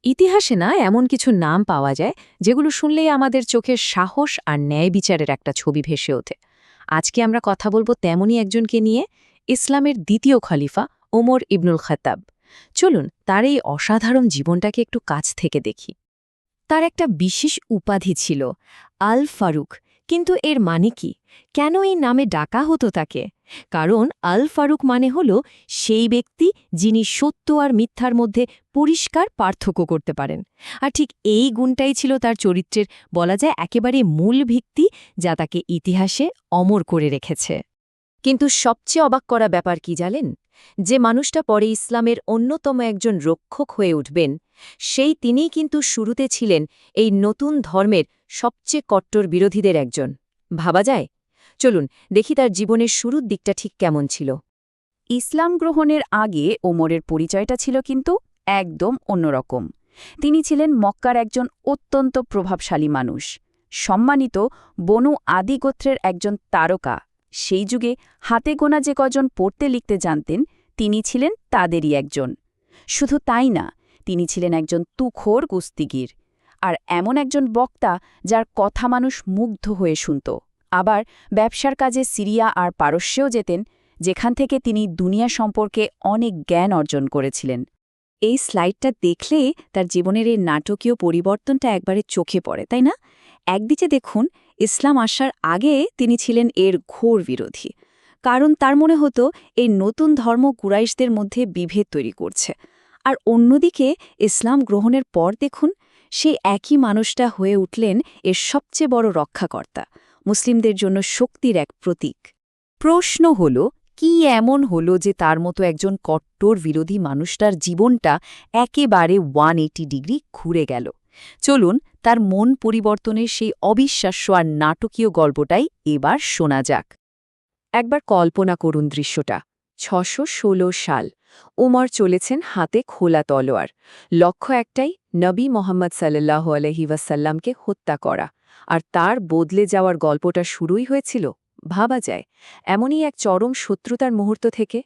ইতিহাসে না এমন কিছু নাম পাওয়া যায় যেগুলো শুনলেই আমাদের চোখে সাহস আর ন্যায় বিচারের একটা ছবি ভেসে ওঠে। আজকে আমরা কথা বলবো তেমনই একজনকে নিয়ে, ইসলামের দ্বিতীয় খলিফা ওমর ইবনুল খাত্তাব। চলুন তার এই অসাধারণ জীবনটাকে একটু কাছ থেকে দেখি। তার একটা বিশেষ উপাধি ছিল, আল ফারুক। কিন্তু এর মানে কি? কেন এই নামে ডাকা হতো তাকে? কারণ আল ফারুক মানে হল সেই ব্যক্তি যিনি সত্য আর মিথ্যার মধ্যে পরিষ্কার পার্থক্য করতে পারেন। আর ঠিক এই গুণটাই ছিল তার চরিত্রের, বলা যায়, একেবারে মূল ভিত্তি, যা তাকে ইতিহাসে অমর করে রেখেছে। কিন্তু সবচেয়ে অবাক করা ব্যাপার কি জানেন? যে মানুষটা পরে ইসলামের অন্যতম একজন রক্ষক হয়ে উঠবেন, সেই তিনিই কিন্তু শুরুতে ছিলেন এই নতুন ধর্মের সবচেয়ে কট্টর বিরোধীদের একজন। ভাবা যায়? চলুন দেখি তার জীবনের শুরুর দিকটা ঠিক কেমন ছিল। ইসলাম গ্রহণের আগে ওমরের পরিচয়টা ছিল কিন্তু একদম অন্যরকম। তিনি ছিলেন মক্কার একজন অত্যন্ত প্রভাবশালী মানুষ, সম্মানিত বনু আদি গোত্রের একজন তারকা। সেই যুগে হাতে গোনা যে কজন পড়তে লিখতে জানতেন, তিনি ছিলেন তাদেরই একজন। শুধু তাই না, তিনি ছিলেন একজন তুখোর কুস্তিগির, আর এমন একজন বক্তা যার কথা মানুষ মুগ্ধ হয়ে শুনত। আবার ব্যবসার কাজে সিরিয়া আর পারস্যেও যেতেন, যেখান থেকে তিনি দুনিয়া সম্পর্কে অনেক জ্ঞান অর্জন করেছিলেন। এই স্লাইডটা দেখলে তার জীবনের এই নাটকীয় পরিবর্তনটা একবারে চোখে পড়ে, তাই না? একদিকে দেখুন, ইসলাম আসার আগে তিনি ছিলেন এর ঘোর বিরোধী। কারণ তার মনে হতো এই নতুন ধর্ম কুরাইশদের মধ্যে বিভেদ তৈরি করছে। আর অন্যদিকে ইসলাম গ্রহণের পর দেখুন, সেই একই মানুষটা হয়ে উঠলেন এর সবচেয়ে বড় রক্ষাকর্তা, মুসলিমদের জন্য শক্তির এক প্রতীক। প্রশ্ন হল, কি এমন হলো যে তার মতো একজন কট্টর বিরোধী মানুষটার জীবনটা একেবারে 180 ডিগ্রি ঘুরে গেল? চলুন তার মন পরিবর্তনের সেই অবিশ্বাস্য আর নাটকীয় গল্পটাই এবার শোনা যাক। একবার কল্পনা করুন দৃশ্যটা। 616 সাল, ওমর চলেছেন হাতে খোলা তলোয়ার। লক্ষ্য একটাই, নবী মোহাম্মদ সাল্লাল্লাহু আলাইহি ওয়াসাল্লামকে হত্যা করা। আর তার বদলে যাওয়ার গল্পটা শুরুই হয়েছিল, ভাবা যায়, এমনই এক চরম শত্রুতার মুহূর্ত থেকে।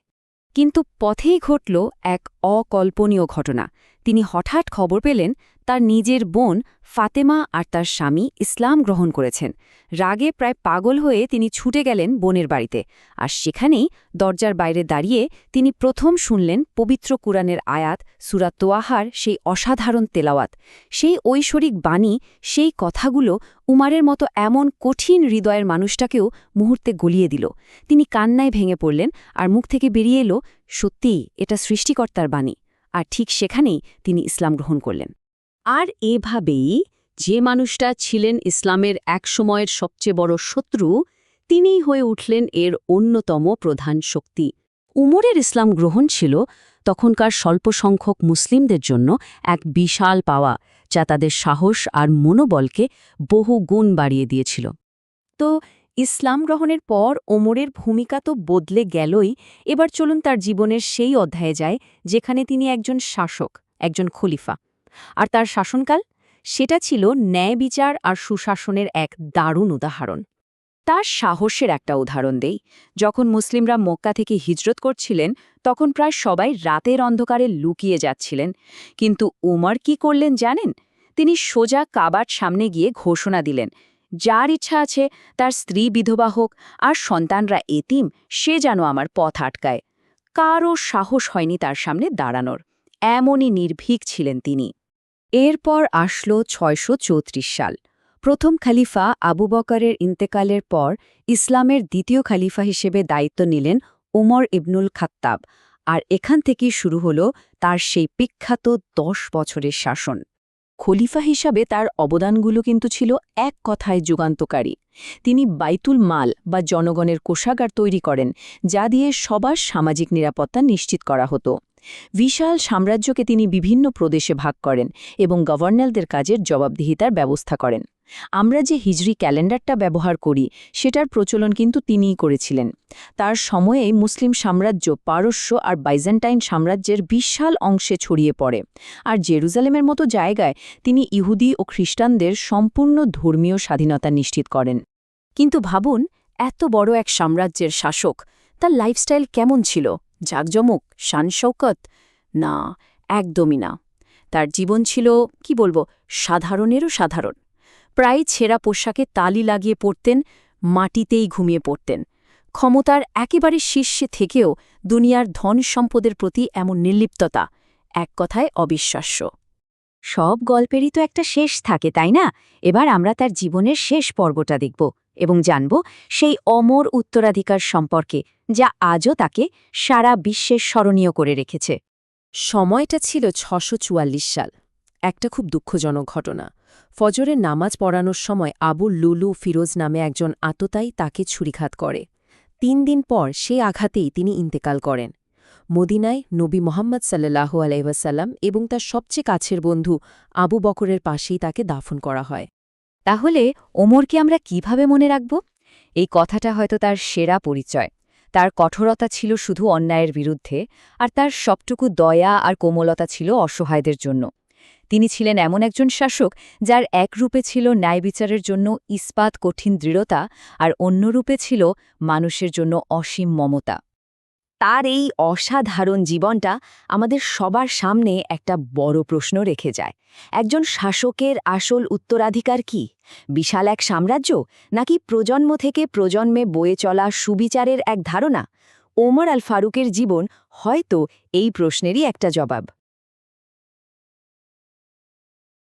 কিন্তু পথেই ঘটল এক অকল্পনীয় ঘটনা। তিনি হঠাৎ খবর পেলেন তার নিজের বোন ফাতেমা আর তার স্বামী ইসলাম গ্রহণ করেছেন। রাগে প্রায় পাগল হয়ে তিনি ছুটে গেলেন বোনের বাড়িতে। আর সেখানেই দরজার বাইরে দাঁড়িয়ে তিনি প্রথম শুনলেন পবিত্র কুরআনের আয়াত, সূরা তোয়াহার সেই অসাধারণ তেলাওয়াত। সেই ঐশ্বরিক বাণী, সেই কথাগুলো উমারের মতো এমন কঠিন হৃদয়ের মানুষটাকেও মুহূর্তে গলিয়ে দিল। তিনি কান্নায় ভেঙে পড়লেন, আর মুখ থেকে বেরিয়ে এলো, সত্যিই এটা সৃষ্টিকর্তার বাণী। আর ঠিক সেখানেই তিনি ইসলাম গ্রহণ করলেন। আর এভাবেই যে মানুষটা ছিলেন ইসলামের একসময়ের সবচেয়ে বড় শত্রু, তিনিই হয়ে উঠলেন এর অন্যতম প্রধান শক্তি। উমরের ইসলাম গ্রহণ ছিল তখনকার স্বল্প সংখ্যক মুসলিমদের জন্য এক বিশাল পাওয়া, যা তাদের সাহস আর মনোবলকে বহু গুণ বাড়িয়ে দিয়েছিল। তো ইসলাম গ্রহণের পর ওমরের ভূমিকা তো বদলে গেলই। এবার চলুন তার জীবনের সেই অধ্যায়ে যায় যেখানে তিনি একজন শাসক, একজন খলিফা। আর তার শাসনকাল, সেটা ছিল ন্যায় বিচার আর সুশাসনের এক দারুণ উদাহরণ। তার সাহসের একটা উদাহরণ দেই। যখন মুসলিমরা মক্কা থেকে হিজরত করছিলেন, তখন প্রায় সবাই রাতের অন্ধকারে লুকিয়ে যাচ্ছিলেন। কিন্তু উমর কি করলেন জানেন? তিনি সোজা কাবার সামনে গিয়ে ঘোষণা দিলেন, যার ইচ্ছা আছে তার স্ত্রী বিধবা হোক আর সন্তানরা এতিম, সে যেন আমার পথ আটকায়। কারও সাহস হয়নি তার সামনে দাঁড়ানোর। এমনই নির্ভীক ছিলেন তিনি। এরপর আসলো 634 সাল। প্রথম খলিফা আবু বকরের ইন্তেকালের পর ইসলামের দ্বিতীয় খলিফা হিসেবে দায়িত্ব নিলেন ওমর ইবনুল খাত্তাব। আর এখান থেকেই শুরু হল তার সেই বিখ্যাত 10 বছরের শাসন। খলিফা হিসাবে তার অবদানগুলো কিন্তু ছিল এক কথায় যুগান্তকারী। তিনি বাইতুল মাল বা জনগণের কোষাগার তৈরি করেন, যা দিয়ে সবার সামাজিক নিরাপত্তা নিশ্চিত করা হতো। বিশাল সাম্রাজ্যকে তিনি বিভিন্ন প্রদেশে ভাগ করেন এবং গভর্নরদের কাজের জবাবদিহিতার ব্যবস্থা করেন। আমরা যে হিজরি ক্যালেন্ডারটা ব্যবহার করি, সেটার প্রচলন কিন্তু তিনিই করেছিলেন। তার সময়েই মুসলিম সাম্রাজ্য পারস্য আর বাইজেন্টাইন সাম্রাজ্যের বিশাল অংশে ছড়িয়ে পড়ে। আর জেরুজালেমের মতো জায়গায় তিনি ইহুদি ও খ্রিস্টানদের সম্পূর্ণ ধর্মীয় স্বাধীনতা নিশ্চিত করেন। কিন্তু ভাবুন, এত বড় এক সাম্রাজ্যের শাসক, তার লাইফস্টাইল কেমন ছিল? জাঁকজমক, শান শৌকত? না, একদমই না। তার জীবন ছিল কি বলবো সাধারণেরও সাধারণ। প্রায় ছেঁড়া পোশাকে তালি লাগিয়ে পড়তেন, মাটিতেই ঘুমিয়ে পড়তেন। ক্ষমতার একেবারে শীর্ষে থেকেও দুনিয়ার ধন সম্পদের প্রতি এমন নির্লিপ্ততা, এক কথায় অবিশ্বাস্য। সব গল্পেরই তো একটা শেষ থাকে, তাই না? এবার আমরা তার জীবনের শেষ পর্বটা দেখব এবং জানব সেই অমর উত্তরাধিকার সম্পর্কে, যা আজও তাকে সারা বিশ্বের স্মরণীয় করে রেখেছে। সময়টা ছিল ৬৪৪ সাল। একটা খুব দুঃখজনক ঘটনা। ফজরের নামাজ পড়ানোর সময় আবু লুলু ফিরোজ নামে একজন আততায়ী তাকে ছুরিঘাত করে। ৩ দিন পর সেই আঘাতেই তিনি ইন্তেকাল করেন। মদিনায় নবী মোহাম্মদ সাল্লাল্লাহু আলাইহি ওয়াসাল্লাম এবং তার সবচেয়ে কাছের বন্ধু আবু বকরের পাশেই তাকে দাফন করা হয়। তাহলে ওমরকে আমরা কিভাবে মনে রাখব? এই কথাটা হয়তো তার সেরা পরিচয়। তার কঠোরতা ছিল শুধু অন্যায়ের বিরুদ্ধে, আর তার সবটুকু দয়া আর কোমলতা ছিল অসহায়দের জন্য। তিনি ছিলেন এমন একজন শাসক যার এক রূপে ছিল ন্যায় বিচারের জন্য ইস্পাত কঠিন দৃঢ়তা, আর অন্য রূপে ছিল মানুষের জন্য অসীম মমতা। তার এই অসাধারণ জীবনটা আমাদের সবার সামনে একটা বড় প্রশ্ন রেখে যায়। একজন শাসকের আসল উত্তরাধিকার কি? বিশাল এক সাম্রাজ্য, নাকি প্রজন্ম থেকে প্রজন্মে বয়ে চলা সুবিচারের এক ধারণা? ওমর আল ফারুকের জীবন হয়তো এই প্রশ্নেরই একটা জবাব।